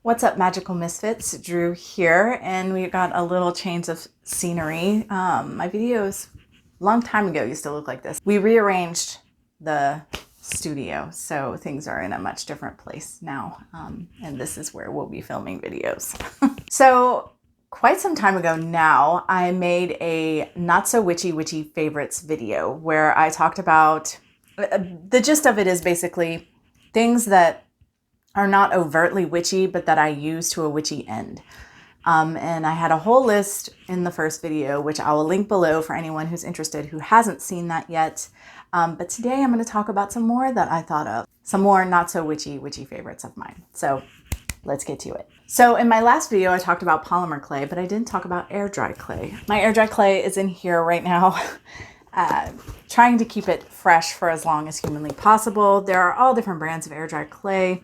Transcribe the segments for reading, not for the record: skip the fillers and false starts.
What's up, Magical Misfits? Drew here, and we got a little change of scenery. My videos a long time ago used to look like this. We rearranged the studio, so things are in a much different place now, and this is where we'll be filming videos. So quite some time ago now, I made a not so witchy favorites video where I talked about, the gist of it is basically things that are not overtly witchy, but that I use to a witchy end. And I had a whole list in the first video, which I will link below for anyone who's interested who hasn't seen that yet. But today I'm going to talk about some more that I thought of, some more not so witchy favorites of mine. So let's get to it. So in my last video, I talked about polymer clay, but I didn't talk about air dry clay. My air dry clay is in here right now. Trying to keep it fresh for as long as humanly possible. There are all different brands of air dry clay.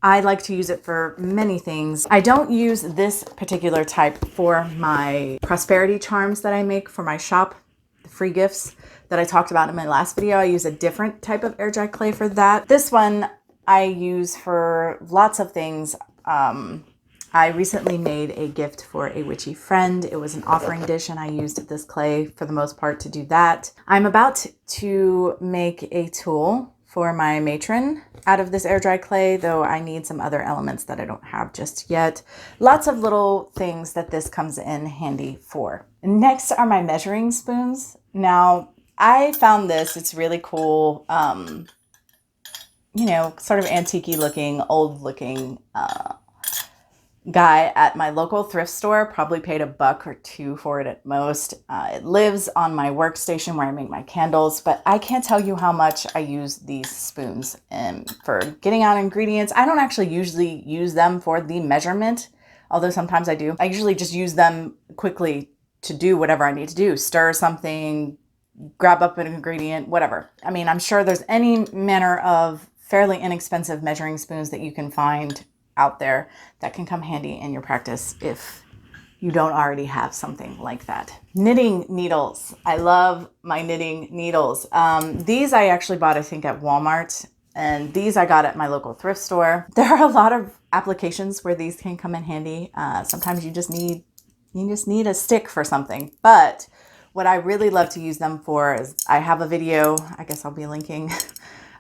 I like to use it for many things. I don't use this particular type for my prosperity charms that I make for my shop, the free gifts that I talked about in my last video. I use a different type of air dry clay for that. This one I use for lots of things. I recently made a gift for a witchy friend. It was an offering dish, and I used this clay for the most part to do that. I'm about to make a tool for my matron out of this air dry clay, though I need some other elements that I don't have just yet. Lots of little things that this comes in handy for. Next are my measuring spoons. Now, I found this, it's really cool, you know, sort of antique-y looking, old looking guy at my local thrift store. Probably paid $1 or $2 for it at most. It lives on my workstation where I make my candles, but I can't tell you how much I use these spoons for getting out ingredients. I don't actually usually use them for the measurement, although sometimes I do. I usually just use them quickly to do whatever I need to do. Stir something, grab up an ingredient, whatever. I mean, I'm sure there's any manner of fairly inexpensive measuring spoons that you can find out there that can come handy in your practice if you don't already have something like that. Knitting needles. I love my knitting needles. These I actually bought, I think, at Walmart, and these I got at my local thrift store. There are a lot of applications where these can come in handy. Sometimes you just need a stick for something. But what I really love to use them for is, I have a video, I guess I'll be linking,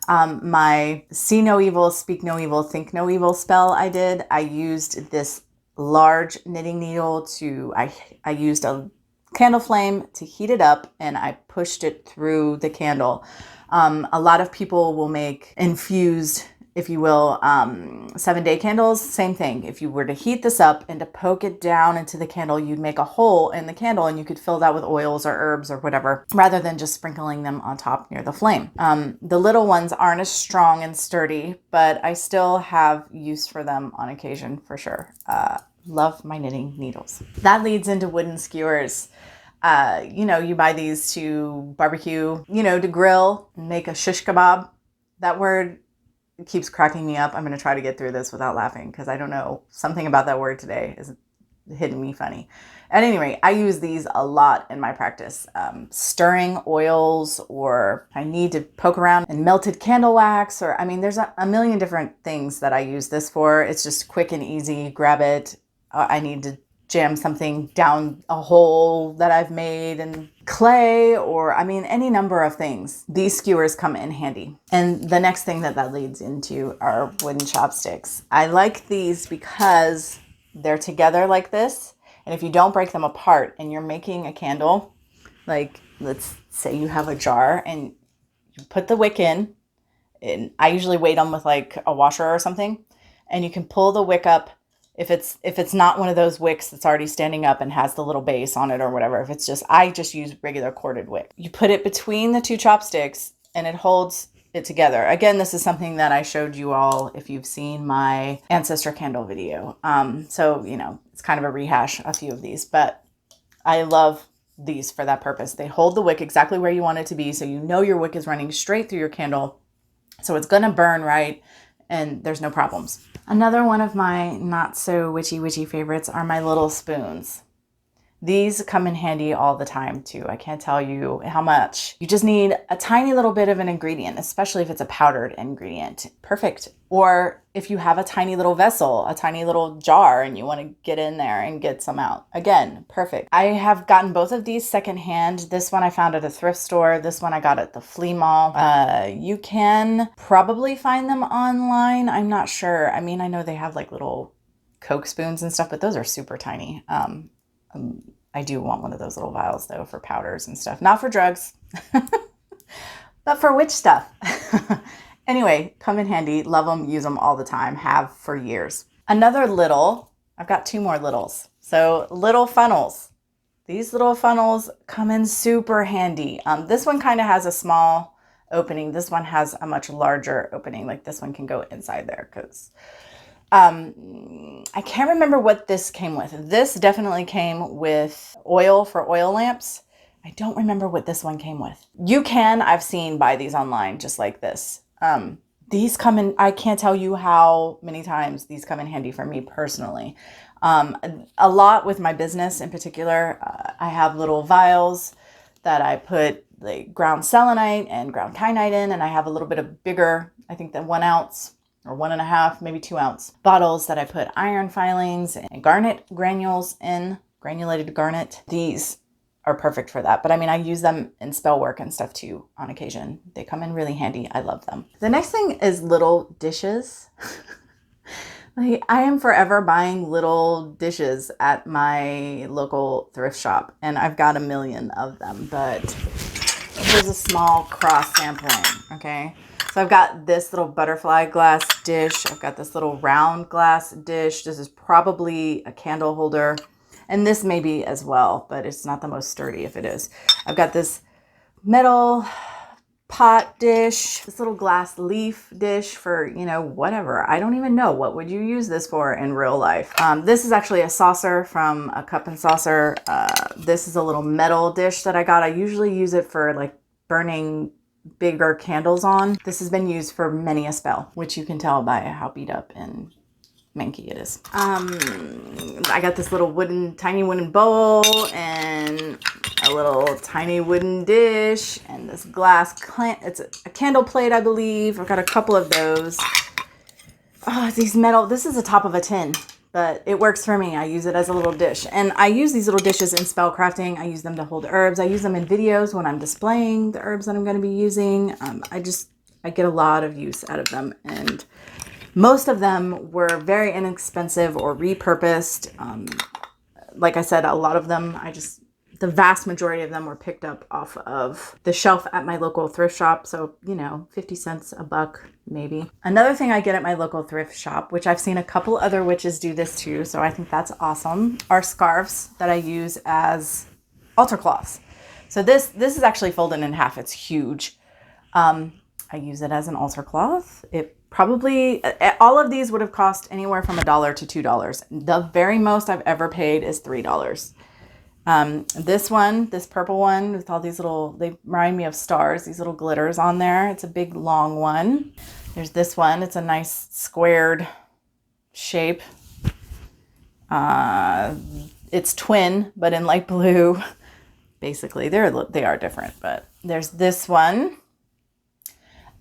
my see no evil, speak no evil, think no evil spell I did. I used this large knitting needle I used a candle flame to heat it up, and I pushed it through the candle. A lot of people will make infused, if you will, 7-day candles. Same thing. If you were to heat this up and to poke it down into the candle, you'd make a hole in the candle, and you could fill that with oils or herbs or whatever, rather than just sprinkling them on top near the flame. The little ones aren't as strong and sturdy, but I still have use for them on occasion for sure. Love my knitting needles. That leads into wooden skewers. You know, you buy these to barbecue, you know, to grill, make a shish kebab. That word, it keeps cracking me up. I'm going to try to get through this without laughing, because I don't know, something about that word today is hitting me funny. At any rate, I use these a lot in my practice. Stirring oils, or I need to poke around in melted candle wax, or I mean, there's a million different things that I use this for. It's just quick and easy. Grab it. I need to jam something down a hole that I've made in clay, or I mean, any number of things. These skewers come in handy. And the next thing that leads into are wooden chopsticks. I like these because they're together like this. And if you don't break them apart and you're making a candle, like let's say you have a jar and you put the wick in, and I usually weight them with like a washer or something, and you can pull the wick up. If it's not one of those wicks that's already standing up and has the little base on it or whatever, if it's just, I just use regular corded wick. You put it between the two chopsticks and it holds it together. Again, this is something that I showed you all if you've seen my Ancestor Candle video. So, you know, it's kind of a rehash, a few of these, but I love these for that purpose. They hold the wick exactly where you want it to be, so you know your wick is running straight through your candle, so it's gonna burn right, and there's no problems. Another one of my not so witchy favorites are my little spoons. These come in handy all the time too. I can't tell you how much. You just need a tiny little bit of an ingredient, especially if it's a powdered ingredient. Perfect. Or if you have a tiny little vessel, a tiny little jar, and you want to get in there and get some out. Again, perfect. I have gotten both of these secondhand. This one I found at a thrift store. This one I got at the flea mall. You can probably find them online. I'm not sure. I mean, I know they have like little Coke spoons and stuff, but those are super tiny. I do want one of those little vials though for powders and stuff. Not for drugs, but for witch stuff. Anyway, come in handy. Love them, use them all the time. Have for years. Another little, I've got two more littles. So little funnels. These little funnels come in super handy. This one kind of has a small opening. This one has a much larger opening. Like this one can go inside there because I can't remember what this came with. This definitely came with oil for oil lamps. I don't remember what this one came with. I've seen buy these online just like this. These come in, I can't tell you how many times these come in handy for me personally. A lot with my business in particular. I have little vials that I put like ground selenite and ground kyanite in, and I have a little bit of bigger, I think that 1 ounce or 1.5, maybe 2 ounce bottles that I put iron filings and garnet granules in, granulated garnet. These are perfect for that. But I mean, I use them in spell work and stuff too on occasion. They come in really handy. I love them. The next thing is little dishes. Like, I am forever buying little dishes at my local thrift shop, and I've got a million of them, but here's a small cross sampling, okay? So I've got this little butterfly glass dish. I've got this little round glass dish. This is probably a candle holder. And this may be as well, but it's not the most sturdy if it is. I've got this metal pot dish, this little glass leaf dish for, you know, whatever. I don't even know. What would you use this for in real life? This is actually a saucer from a Cup and Saucer. This is a little metal dish that I got. I usually use it for like burning bigger candles on. This has been used for many a spell, which you can tell by how beat up and manky it is. I got this little tiny wooden bowl and a little tiny wooden dish and this glass it's a candle plate, I believe. I've got a couple of those. Oh, these metal, this is the top of a tin, but it works for me. I use it as a little dish, and I use these little dishes in spell crafting. I use them to hold herbs. I use them in videos when I'm displaying the herbs that I'm going to be using. I get a lot of use out of them, and most of them were very inexpensive or repurposed. Like I said, a lot of them, the vast majority of them were picked up off of the shelf at my local thrift shop. So, 50 cents, a buck, maybe. Another thing I get at my local thrift shop, which I've seen a couple other witches do this too, so I think that's awesome, are scarves that I use as altar cloths. So this is actually folded in half. It's huge. I use it as an altar cloth. It probably, all of these would have cost anywhere from $1 to $2. The very most I've ever paid is $3. This purple one with all these they remind me of stars, these little glitters on there. It's a big long one. There's this one. It's a nice squared shape. It's twin, but in light blue. Basically, they are different, but there's this one.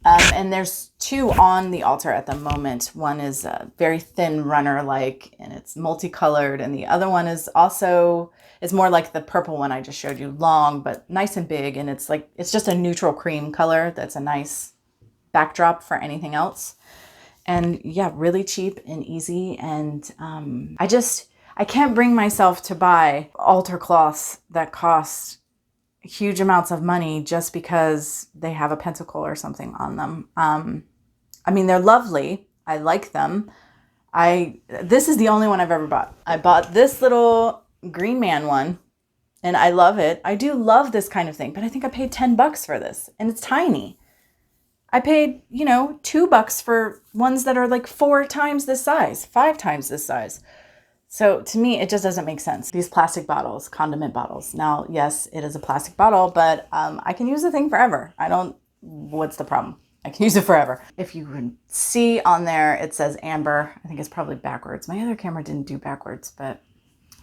And there's two on the altar at the moment. One is a very thin runner-like, and it's multicolored. And the other one is more like the purple one I just showed you, long, but nice and big. And it's just a neutral cream color. That's a nice backdrop for anything else. And yeah, really cheap and easy. And I can't bring myself to buy altar cloths that cost huge amounts of money just because they have a pentacle or something on them. I mean, they're lovely. I like them. This is the only one I've ever bought. I bought this little Green Man one, and I love it. I do love this kind of thing, but I think I paid $10 for this, and it's tiny. I paid, $2 for ones that are like 4 times this size, 5 times this size. So to me, it just doesn't make sense. These plastic bottles, condiment bottles. Now, yes, it is a plastic bottle, but I can use the thing forever. What's the problem? I can use it forever. If you can see on there, it says amber. I think it's probably backwards. My other camera didn't do backwards, but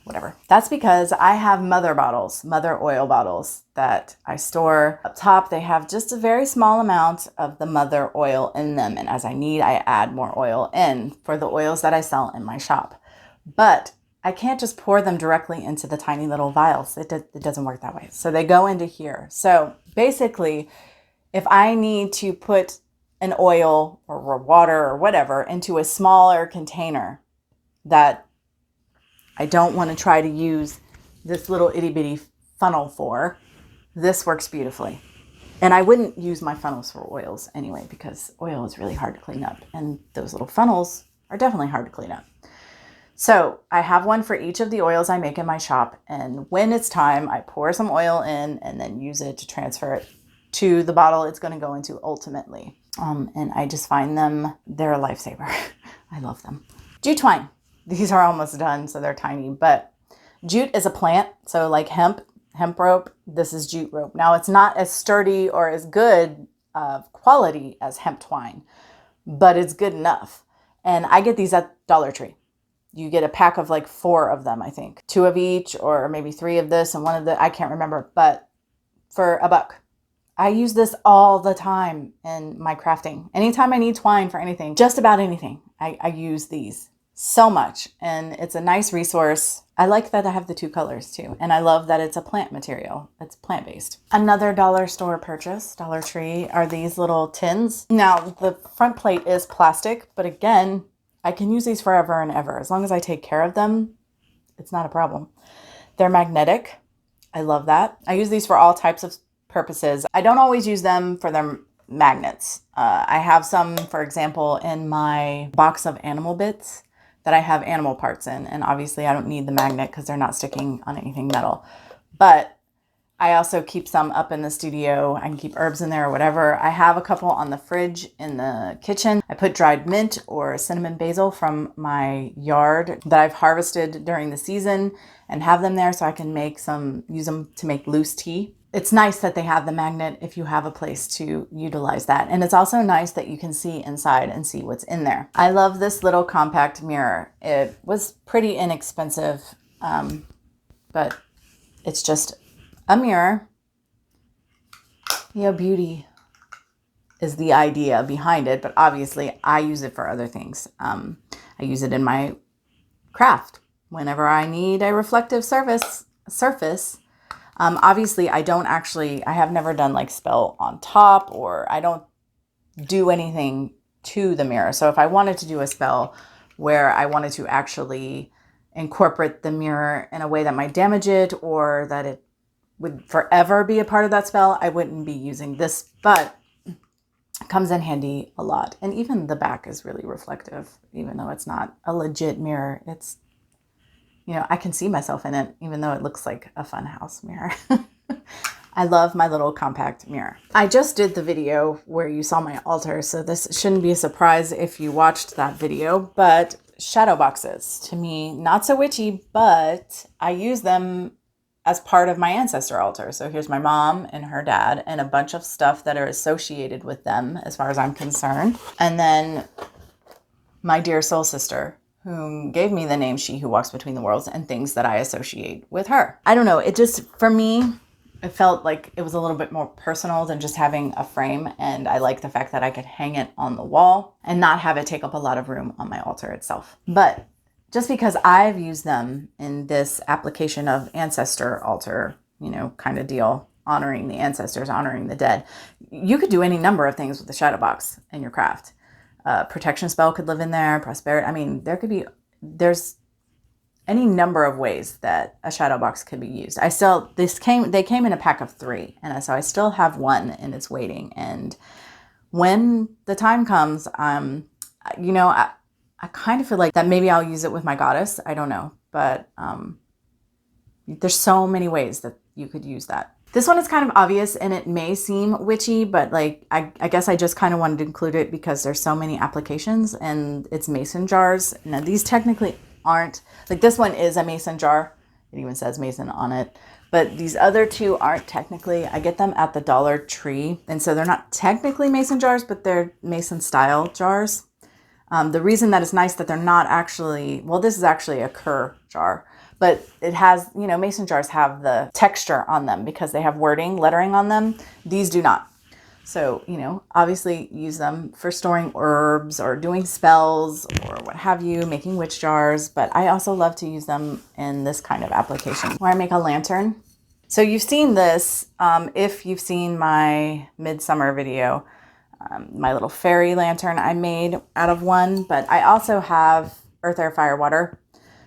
whatever. That's because I have mother oil bottles that I store. Up top, they have just a very small amount of the mother oil in them. And as I need, I add more oil in for the oils that I sell in my shop. But I can't just pour them directly into the tiny little vials. It doesn't work that way. So they go into here. So basically, if I need to put an oil or water or whatever into a smaller container that I don't want to try to use this little itty bitty funnel for, this works beautifully. And I wouldn't use my funnels for oils anyway, because oil is really hard to clean up. And those little funnels are definitely hard to clean up. So I have one for each of the oils I make in my shop. And when it's time, I pour some oil in and then use it to transfer it to the bottle it's going to go into ultimately. And I just find them, they're a lifesaver. I love them. Jute twine. These are almost done, so they're tiny, but jute is a plant. So like hemp rope, this is jute rope. Now it's not as sturdy or as good of quality as hemp twine, but it's good enough. And I get these at Dollar Tree. You get a pack of like 4 of them, I think. 2 of each, or maybe 3 of this and 1 of the, I can't remember, but for $1. I use this all the time in my crafting. Anytime I need twine for anything, just about anything, I use these so much. And it's a nice resource. I like that I have the 2 colors too. And I love that it's a plant material. It's plant-based. Another dollar store purchase, Dollar Tree, are these little tins. Now, the front plate is plastic, but again, I can use these forever and ever. As long as I take care of them, it's not a problem. They're magnetic. I love that. I use these for all types of purposes. I don't always use them for their magnets. I have some, for example, in my box of animal bits that I have animal parts in. And obviously I don't need the magnet because they're not sticking on anything metal. But I also keep some up in the studio. I can keep herbs in there or whatever. I have a couple on the fridge in the kitchen. I put dried mint or cinnamon basil from my yard that I've harvested during the season and have them there so I can use them to make loose tea. It's nice that they have the magnet if you have a place to utilize that. And it's also nice that you can see inside and see what's in there. I love this little compact mirror. It was pretty inexpensive, but it's just a mirror. Beauty is the idea behind it, but obviously I use it for other things. I use it in my craft whenever I need a reflective surface. Obviously I have never done like spell on top, or I don't do anything to the mirror. So if I wanted to do a spell where I wanted to actually incorporate the mirror in a way that might damage it, or that it would forever be a part of that spell, I wouldn't be using this, but it comes in handy a lot. And even the back is really reflective, even though it's not a legit mirror. It's, I can see myself in it, even though it looks like a funhouse mirror. I love my little compact mirror. I just did the video where you saw my altar, so this shouldn't be a surprise if you watched that video, but shadow boxes, to me, not so witchy, but I use them as part of my ancestor altar. So here's my mom and her dad and a bunch of stuff that are associated with them as far as I'm concerned. And then my dear soul sister, whom gave me the name She Who Walks Between the Worlds, and things that I associate with her. I don't know, it just, for me, it felt like it was a little bit more personal than just having a frame. And I like the fact that I could hang it on the wall and not have it take up a lot of room on my altar itself. But just because I've used them in this application of ancestor altar, kind of deal, honoring the ancestors, honoring the dead, you could do any number of things with the shadow box in your craft. Protection spell could live in there, prosperity. I mean, there's any number of ways that a shadow box could be used. They came in a pack of 3, and so I still have 1 and it's waiting. And when the time comes, I kind of feel like that maybe I'll use it with my goddess. I don't know, but there's so many ways that you could use that. This one is kind of obvious and it may seem witchy, but like I guess I just kind of wanted to include it because there's so many applications, and it's mason jars. Now these technically aren't, like this one is a mason jar. It even says mason on it. But these other 2 aren't technically. I get them at the Dollar Tree. And so they're not technically mason jars, but they're mason style jars. The reason that it's nice that they're not actually, well, this is actually a Kerr jar, but it has, you know, mason jars have the texture on them because they have wording, lettering on them. These do not. So, you know, obviously use them for storing herbs or doing spells or what have you, making witch jars. But I also love to use them in this kind of application where I make a lantern. So you've seen this, if you've seen my Midsummer video, my little fairy lantern I made out of one. But I also have earth, air, fire, water,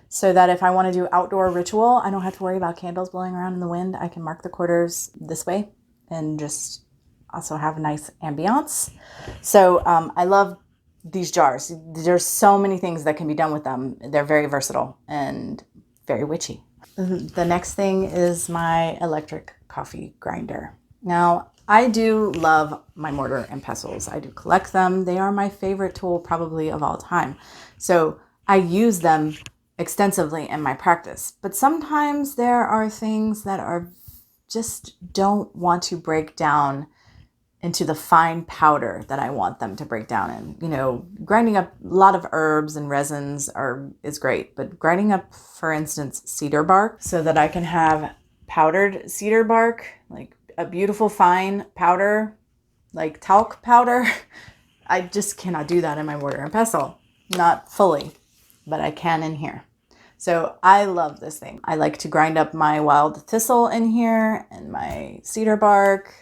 so that if I want to do outdoor ritual, I don't have to worry about candles blowing around in the wind. I can mark the quarters this way and just also have a nice ambiance. So I love these jars. There's so many things that can be done with them. They're very versatile and very witchy. The next thing is my electric coffee grinder. Now, I do love my mortar and pestles. I do collect them. They are my favorite tool probably of all time. So I use them extensively in my practice. But sometimes there are things that are just don't want to break down into the fine powder that I want them to break down in. You know, grinding up a lot of herbs and resins is great, but grinding up, for instance, cedar bark so that I can have powdered cedar bark, like a beautiful fine powder, like talc powder, I just cannot do that in my mortar and pestle. Not fully, but I can in here. So I love this thing. I like to grind up my wild thistle in here and my cedar bark.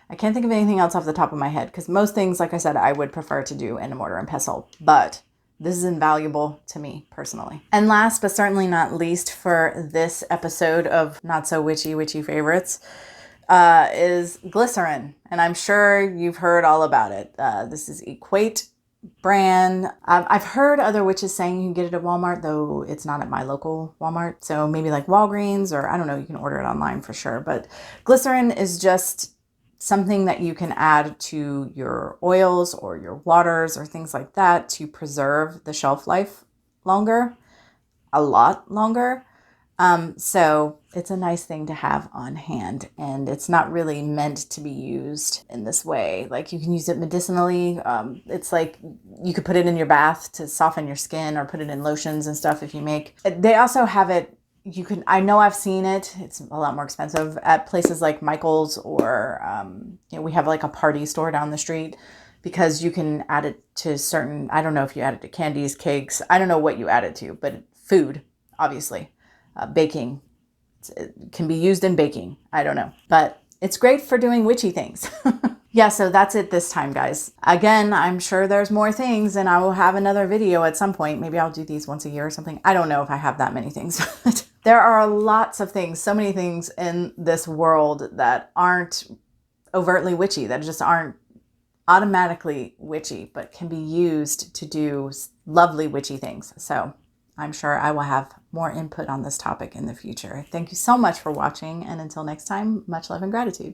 I can't think of anything else off the top of my head because most things, like I said, I would prefer to do in a mortar and pestle, but this is invaluable to me personally. And last but certainly not least for this episode of Not So Witchy Favorites is glycerin. And I'm sure you've heard all about it. This is Equate brand. I've heard other witches saying you can get it at Walmart, though it's not at my local Walmart. So maybe like Walgreens, or I don't know, you can order it online for sure. But glycerin is just something that you can add to your oils or your waters or things like that to preserve the shelf life longer, a lot longer. So it's a nice thing to have on hand, and it's not really meant to be used in this way. Like you can use it medicinally. It's like you could put it in your bath to soften your skin or put it in lotions and stuff if you make. They also have it, I know I've seen it. It's a lot more expensive at places like Michael's or, you know, we have like a party store down the street because you can add it to certain, I don't know if you add it to candies, cakes. I don't know what you add it to, but food, obviously. Baking. It can be used in baking. I don't know, but it's great for doing witchy things. Yeah, so that's it this time, guys. Again, I'm sure there's more things and I will have another video at some point. Maybe I'll do these once a year or something. I don't know if I have that many things. There are lots of things, so many things in this world that aren't overtly witchy, that just aren't automatically witchy, but can be used to do lovely witchy things. So I'm sure I will have more input on this topic in the future. Thank you so much for watching, and until next time, much love and gratitude.